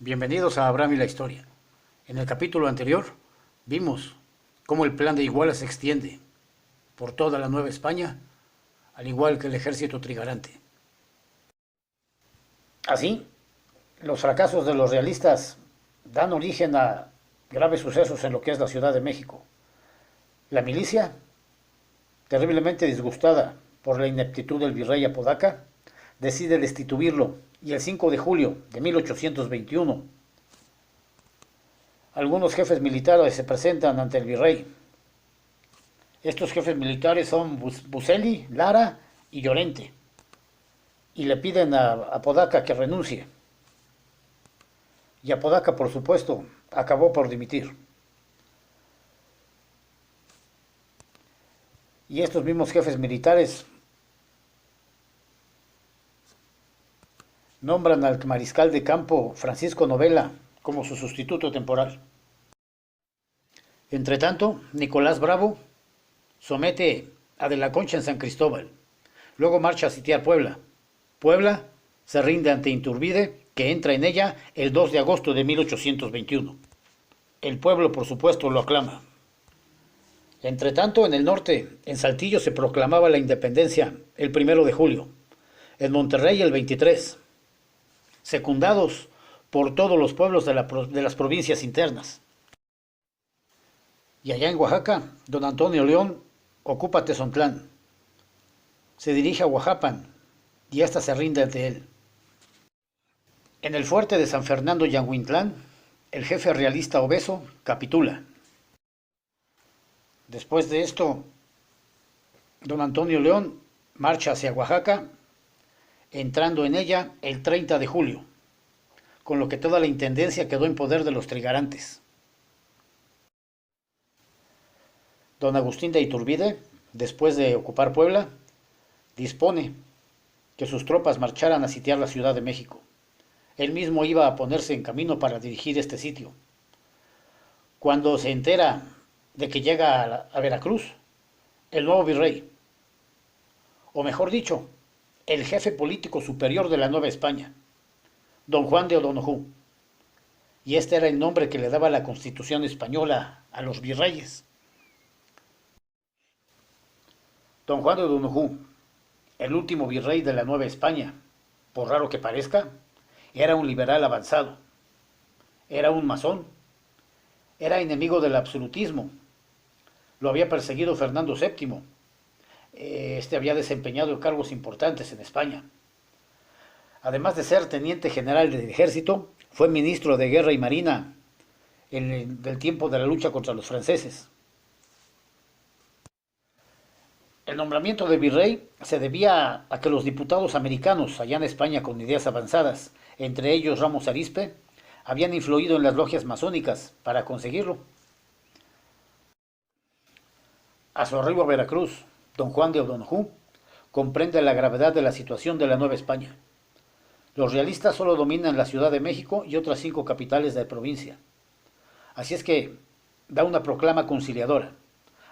Bienvenidos a Abraham y la historia. En el capítulo anterior vimos cómo el plan de Iguala se extiende por toda la Nueva España, al igual que el ejército trigarante. Así, los fracasos de los realistas dan origen a graves sucesos en lo que es la Ciudad de México. La milicia, terriblemente disgustada por la ineptitud del virrey Apodaca, decide destituirlo y el 5 de julio de 1821 algunos jefes militares se presentan ante el virrey. Estos jefes militares son Busceli, Lara y Llorente, y le piden a Apodaca que renuncie. Y Apodaca, por supuesto, acabó por dimitir. Y estos mismos jefes militares nombran al mariscal de campo Francisco Novela como su sustituto temporal. Entretanto, Nicolás Bravo somete a De la Concha en San Cristóbal. Luego marcha a sitiar Puebla. Puebla se rinde ante Iturbide, que entra en ella el 2 de agosto de 1821. El pueblo, por supuesto, lo aclama. Entretanto, en el norte, en Saltillo, se proclamaba la independencia el 1 de julio. En Monterrey, el 23. Secundados por todos los pueblos de las provincias internas. Y allá en Oaxaca, don Antonio León ocupa Tezontlán. Se dirige a Oaxapan y ésta se rinde ante él. En el fuerte de San Fernando Yanguintlán, el jefe realista Obeso capitula. Después de esto, don Antonio León marcha hacia Oaxaca, entrando en ella el 30 de julio, con lo que toda la intendencia quedó en poder de los trigarantes. Don Agustín de Iturbide, después de ocupar Puebla, dispone que sus tropas marcharan a sitiar la Ciudad de México. Él mismo iba a ponerse en camino para dirigir este sitio. Cuando se entera de que llega a Veracruz, el nuevo virrey, o mejor dicho, el jefe político superior de la Nueva España, don Juan de O'Donojú, y este era el nombre que le daba la Constitución española a los virreyes. Don Juan de O'Donojú, el último virrey de la Nueva España, por raro que parezca, era un liberal avanzado, era un masón, era enemigo del absolutismo, lo había perseguido Fernando VII, este había desempeñado cargos importantes en España. Además de ser teniente general del ejército, fue ministro de Guerra y Marina del tiempo de la lucha contra los franceses. El nombramiento de virrey se debía a que los diputados americanos allá en España con ideas avanzadas, entre ellos Ramos Arizpe, habían influido en las logias masónicas para conseguirlo. A su arribo a Veracruz, don Juan de O'Donojú comprende la gravedad de la situación de la Nueva España. Los realistas solo dominan la Ciudad de México y otras 5 capitales de la provincia. Así es que da una proclama conciliadora,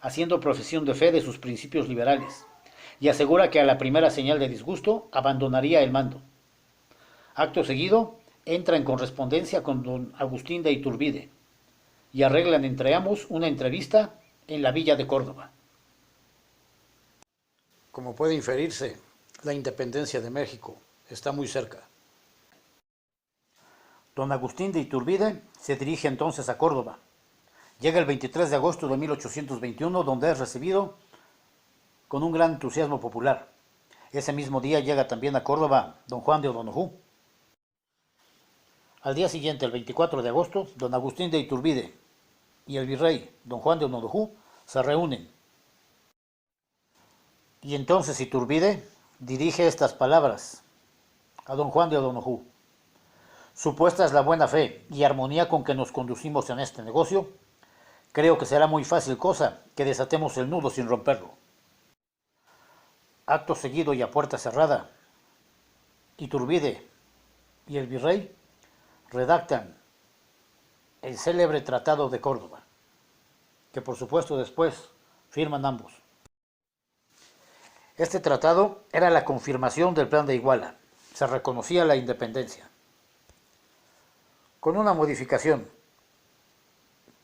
haciendo profesión de fe de sus principios liberales, y asegura que a la primera señal de disgusto abandonaría el mando. Acto seguido, entra en correspondencia con don Agustín de Iturbide, y arreglan entre ambos una entrevista en la villa de Córdoba. Como puede inferirse, la independencia de México está muy cerca. Don Agustín de Iturbide se dirige entonces a Córdoba. Llega el 23 de agosto de 1821, donde es recibido con un gran entusiasmo popular. Ese mismo día llega también a Córdoba don Juan de O'Donojú. Al día siguiente, el 24 de agosto, don Agustín de Iturbide y el virrey don Juan de O'Donojú se reúnen. Y entonces Iturbide dirige estas palabras a don Juan de O'Donojú. Supuesta es la buena fe y armonía con que nos conducimos en este negocio, creo que será muy fácil cosa que desatemos el nudo sin romperlo. Acto seguido y a puerta cerrada, Iturbide y el virrey redactan el célebre Tratado de Córdoba, que por supuesto después firman ambos. Este tratado era la confirmación del plan de Iguala, se reconocía la independencia. con una modificación.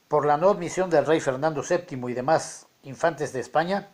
Por la no admisión del rey Fernando VII y demás infantes de España,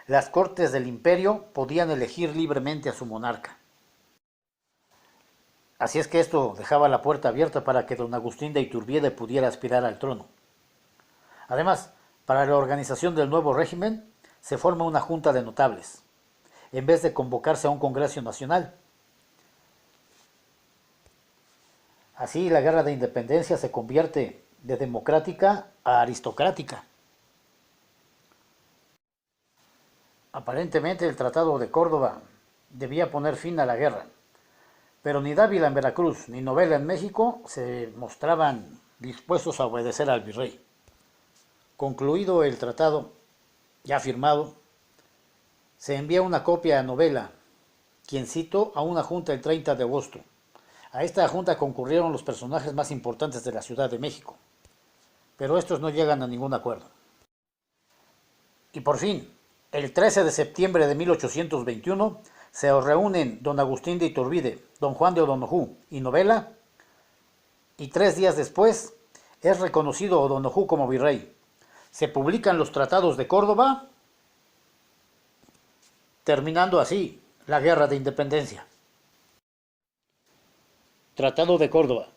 las cortes del imperio podían elegir libremente a su monarca. Así es que esto dejaba la puerta abierta para que don Agustín de Iturbide pudiera aspirar al trono. Además, para la organización del nuevo régimen, se forma una junta de notables, en vez de convocarse a un Congreso Nacional. Así la guerra de independencia se convierte de democrática a aristocrática. Aparentemente el Tratado de Córdoba debía poner fin a la guerra, pero ni Dávila en Veracruz ni Novela en México se mostraban dispuestos a obedecer al virrey. Concluido el tratado, ya firmado, se envía una copia a Novela, quien citó a una junta el 30 de agosto. A esta junta concurrieron los personajes más importantes de la Ciudad de México, pero estos no llegan a ningún acuerdo. Y por fin, el 13 de septiembre de 1821, se reúnen don Agustín de Iturbide, don Juan de O'Donojú y Novela, y 3 días después es reconocido O'Donojú como virrey. Se publican los tratados de Córdoba, terminando así la guerra de independencia. Tratado de Córdoba,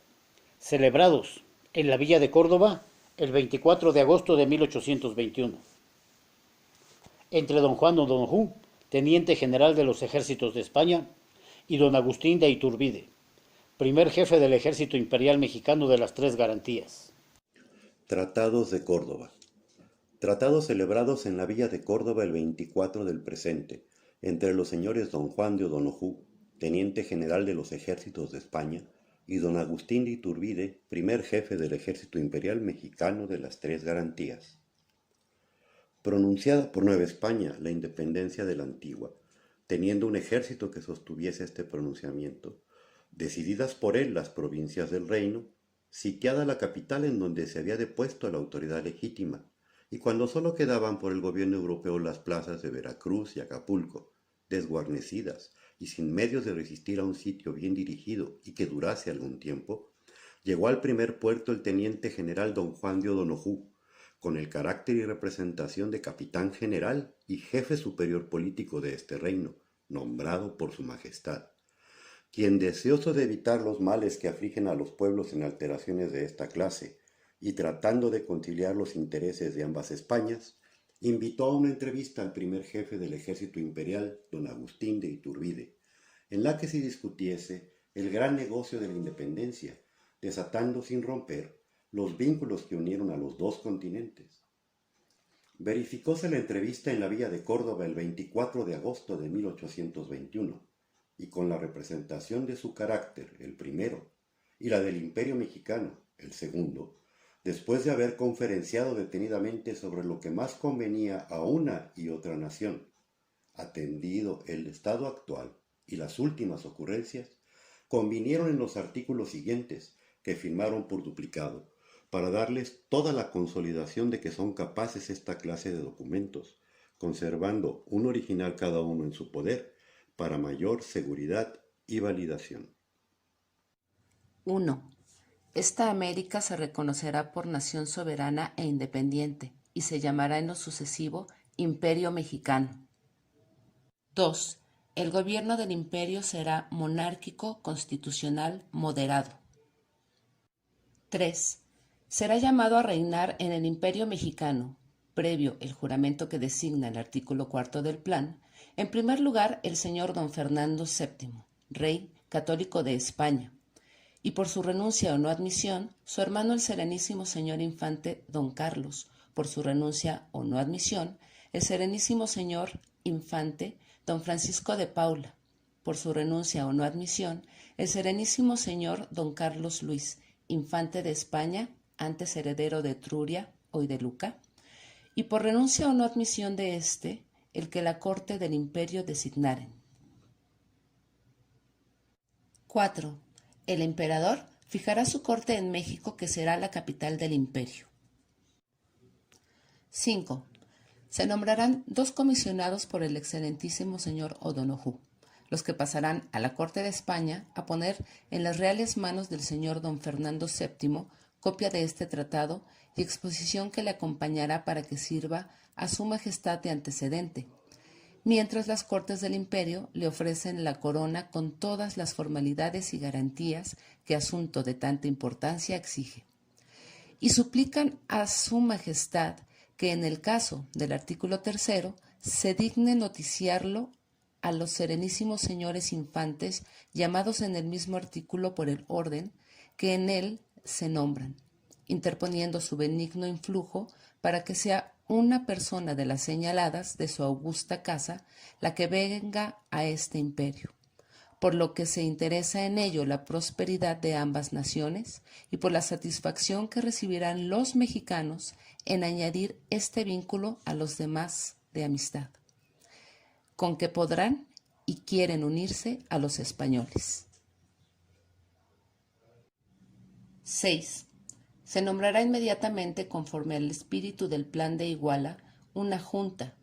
celebrados en la villa de Córdoba el 24 de agosto de 1821. Entre don Juan O'Donojú, teniente general de los ejércitos de España, y don Agustín de Iturbide, primer jefe del ejército imperial mexicano de las Tres Garantías. Tratados de Córdoba. Tratados celebrados en la villa de Córdoba el 24 del presente, entre los señores don Juan de O'Donojú, teniente general de los ejércitos de España, y don Agustín de Iturbide, primer jefe del ejército imperial mexicano de las Tres Garantías. Pronunciada por Nueva España la independencia de la antigua, teniendo un ejército que sostuviese este pronunciamiento, decididas por él las provincias del reino, sitiada la capital en donde se había depuesto a la autoridad legítima, y cuando sólo quedaban por el gobierno europeo las plazas de Veracruz y Acapulco, desguarnecidas y sin medios de resistir a un sitio bien dirigido y que durase algún tiempo, llegó al primer puerto el teniente general don Juan de O'Donojú, con el carácter y representación de capitán general y jefe superior político de este reino, nombrado por su majestad, quien, deseoso de evitar los males que afligen a los pueblos en alteraciones de esta clase, y tratando de conciliar los intereses de ambas Españas, invitó a una entrevista al primer jefe del ejército imperial, don Agustín de Iturbide, en la que se discutiese el gran negocio de la independencia, desatando sin romper los vínculos que unieron a los dos continentes. Verificóse la entrevista en la villa de Córdoba el 24 de agosto de 1821, y con la representación de su carácter, el primero, y la del Imperio Mexicano, el segundo, después de haber conferenciado detenidamente sobre lo que más convenía a una y otra nación, atendido el estado actual y las últimas ocurrencias, convinieron en los artículos siguientes, que firmaron por duplicado, para darles toda la consolidación de que son capaces esta clase de documentos, conservando un original cada uno en su poder, para mayor seguridad y validación. 1. Esta América se reconocerá por nación soberana e independiente y se llamará en lo sucesivo Imperio Mexicano. 2. El gobierno del imperio será monárquico, constitucional, moderado. 3. Será llamado a reinar en el Imperio Mexicano, previo el juramento que designa el artículo 4 del plan, en primer lugar el señor don Fernando VII, rey católico de España, y por su renuncia o no admisión, su hermano el serenísimo señor infante don Carlos, por su renuncia o no admisión, el serenísimo señor infante don Francisco de Paula, por su renuncia o no admisión, el serenísimo señor don Carlos Luis, infante de España, antes heredero de Etruria, hoy de Luca, y por renuncia o no admisión de éste, el que la corte del imperio designaren. 4. El emperador fijará su corte en México, que será la capital del imperio. 5. Se nombrarán 2 comisionados por el excelentísimo señor O'Donojú, los que pasarán a la corte de España a poner en las reales manos del señor don Fernando VII copia de este tratado y exposición que le acompañará para que sirva a su majestad de antecedente, mientras las cortes del imperio le ofrecen la corona con todas las formalidades y garantías que asunto de tanta importancia exige. Y suplican a su majestad que en el caso del artículo 3 se digne noticiarlo a los serenísimos señores infantes llamados en el mismo artículo por el orden que en él se nombran, interponiendo su benigno influjo para que sea una persona de las señaladas de su augusta casa la que venga a este imperio, por lo que se interesa en ello la prosperidad de ambas naciones y por la satisfacción que recibirán los mexicanos en añadir este vínculo a los demás de amistad, con que podrán y quieren unirse a los españoles. 6. Se nombrará inmediatamente, conforme al espíritu del Plan de Iguala, una junta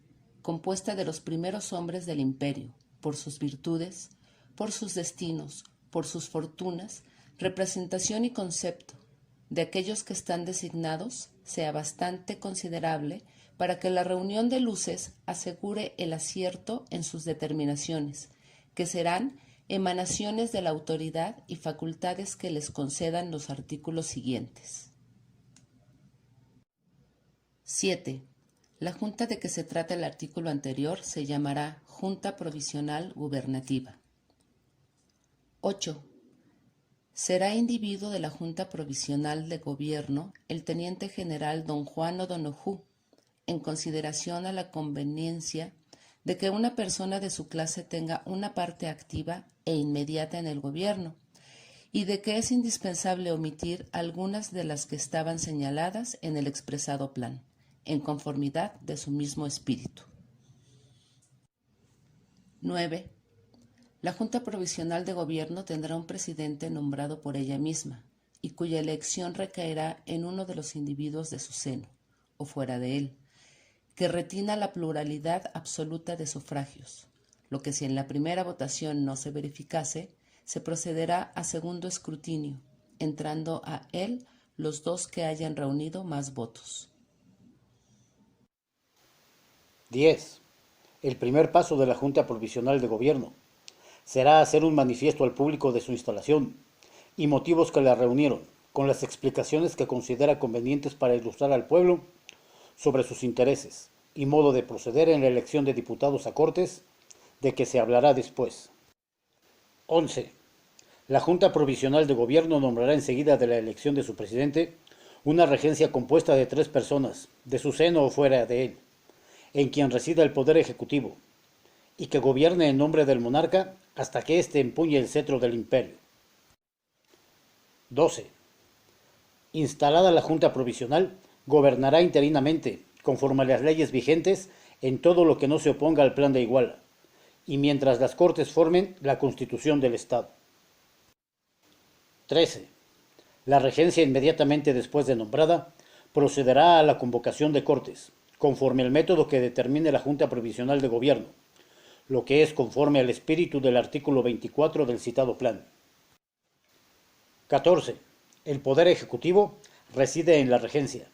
compuesta de los primeros hombres del imperio, por sus virtudes, por sus destinos, por sus fortunas, representación y concepto, de aquellos que están designados, sea bastante considerable para que la reunión de luces asegure el acierto en sus determinaciones, que serán emanaciones de la autoridad y facultades que les concedan los artículos siguientes. 7. La junta de que se trata el artículo anterior se llamará Junta Provisional Gubernativa. 8. Será individuo de la Junta Provisional de Gobierno el teniente general don Juan O'Donoghue, en consideración a la conveniencia de que una persona de su clase tenga una parte activa e inmediata en el gobierno, y de que es indispensable omitir algunas de las que estaban señaladas en el expresado plan, en conformidad de su mismo espíritu. 9. La Junta Provisional de Gobierno tendrá un presidente nombrado por ella misma, y cuya elección recaerá en uno de los individuos de su seno, o fuera de él, que retina la pluralidad absoluta de sufragios, lo que si en la primera votación no se verificase, se procederá a segundo escrutinio, entrando a él los dos que hayan reunido más votos. 10. El primer paso de la Junta Provisional de Gobierno será hacer un manifiesto al público de su instalación y motivos que la reunieron, con las explicaciones que considera convenientes para ilustrar al pueblo sobre sus intereses y modo de proceder en la elección de diputados a Cortes, de que se hablará después. 11. La Junta Provisional de Gobierno nombrará enseguida de la elección de su presidente una regencia compuesta de 3 personas, de su seno o fuera de él, en quien resida el poder ejecutivo, y que gobierne en nombre del monarca hasta que éste empuñe el cetro del imperio. 12. Instalada la Junta Provisional, gobernará interinamente, conforme a las leyes vigentes, en todo lo que no se oponga al Plan de Iguala, y mientras las Cortes formen la Constitución del Estado. 13. La regencia, inmediatamente después de nombrada, procederá a la convocación de Cortes, conforme al método que determine la Junta Provisional de Gobierno, lo que es conforme al espíritu del artículo 24 del citado plan. 14. El Poder Ejecutivo reside en la regencia,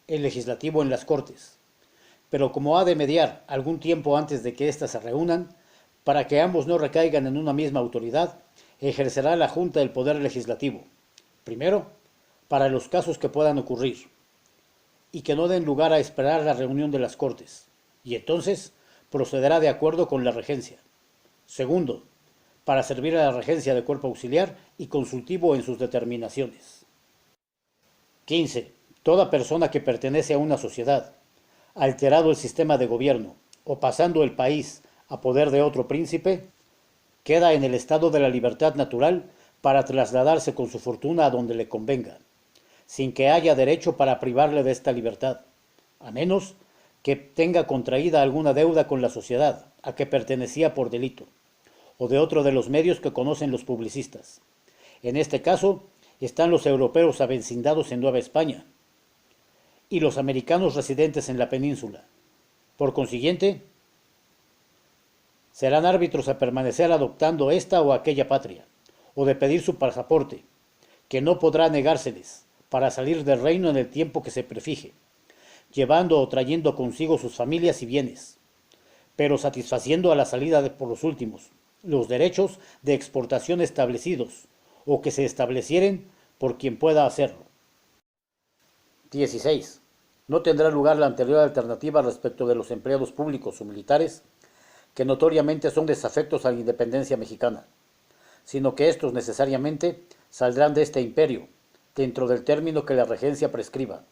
el Legislativo en las Cortes, pero como ha de mediar algún tiempo antes de que éstas se reúnan, para que ambos no recaigan en una misma autoridad, ejercerá la Junta el Poder Legislativo, primero, para los casos que puedan ocurrir, y que no den lugar a esperar la reunión de las Cortes, y entonces procederá de acuerdo con la regencia. Segundo, para servir a la regencia de cuerpo auxiliar y consultivo en sus determinaciones. 15. Toda persona que pertenece a una sociedad, alterado el sistema de gobierno o pasando el país a poder de otro príncipe, queda en el estado de la libertad natural para trasladarse con su fortuna a donde le convenga, sin que haya derecho para privarle de esta libertad, a menos que tenga contraída alguna deuda con la sociedad a que pertenecía por delito, o de otro de los medios que conocen los publicistas. En este caso están los europeos avecindados en Nueva España y los americanos residentes en la península. Por consiguiente, Serán árbitros a permanecer adoptando esta o aquella patria, o de pedir su pasaporte, que no podrá negárseles, para salir del reino en el tiempo que se prefije, llevando o trayendo consigo sus familias y bienes, pero satisfaciendo a la salida por los últimos los derechos de exportación establecidos, o que se establecieren por quien pueda hacerlo. 16. No tendrá lugar la anterior alternativa respecto de los empleados públicos o militares que notoriamente son desafectos a la independencia mexicana, sino que estos necesariamente saldrán de este imperio, dentro del término que la regencia prescriba,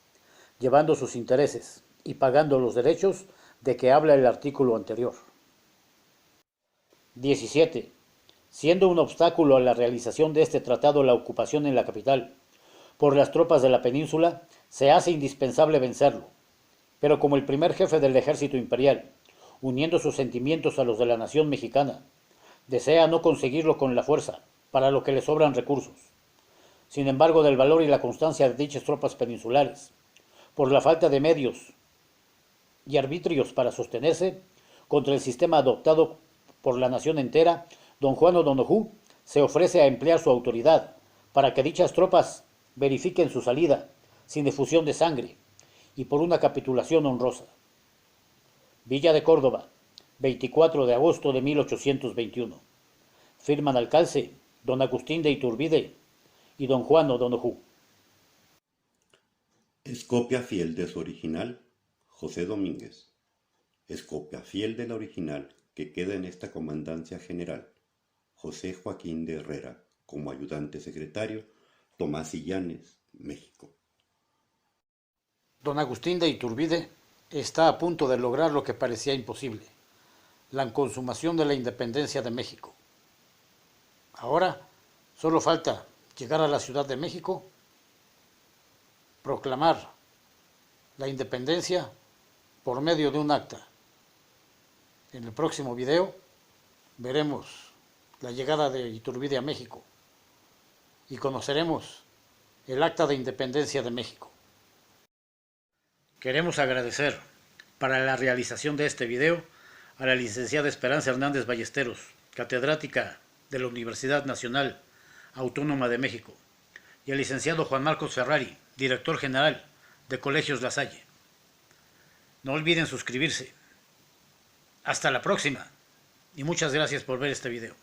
llevando sus intereses y pagando los derechos de que habla el artículo anterior. 17. Siendo un obstáculo a la realización de este tratado la ocupación en la capital por las tropas de la península, se hace indispensable vencerlo, pero como el primer jefe del ejército imperial, uniendo sus sentimientos a los de la nación mexicana, desea no conseguirlo con la fuerza, para lo que le sobran recursos. Sin embargo, del valor y la constancia de dichas tropas peninsulares, por la falta de medios y arbitrios para sostenerse contra el sistema adoptado por la nación entera, don Juan O'Donoghue se ofrece a emplear su autoridad para que dichas tropas verifiquen su salida sin efusión de sangre y por una capitulación honrosa. Villa de Córdoba, 24 de agosto de 1821. Firman al calce don Agustín de Iturbide y don Juan O'Donoghue. Es copia fiel de su original, José Domínguez. Es copia fiel de la original que queda en esta comandancia general, José Joaquín de Herrera, como ayudante secretario, Tomás Illanes, México. Don Agustín de Iturbide está a punto de lograr lo que parecía imposible, la consumación de la independencia de México. Ahora solo falta llegar a la Ciudad de México, proclamar la independencia por medio de un acta. En el próximo video veremos la llegada de Iturbide a México y conoceremos el acta de independencia de México. Queremos agradecer para la realización de este video a la licenciada Esperanza Hernández Ballesteros, catedrática de la Universidad Nacional Autónoma de México, y al licenciado Juan Marcos Ferrari, director general de Colegios La Salle. No olviden suscribirse. Hasta la próxima y muchas gracias por ver este video.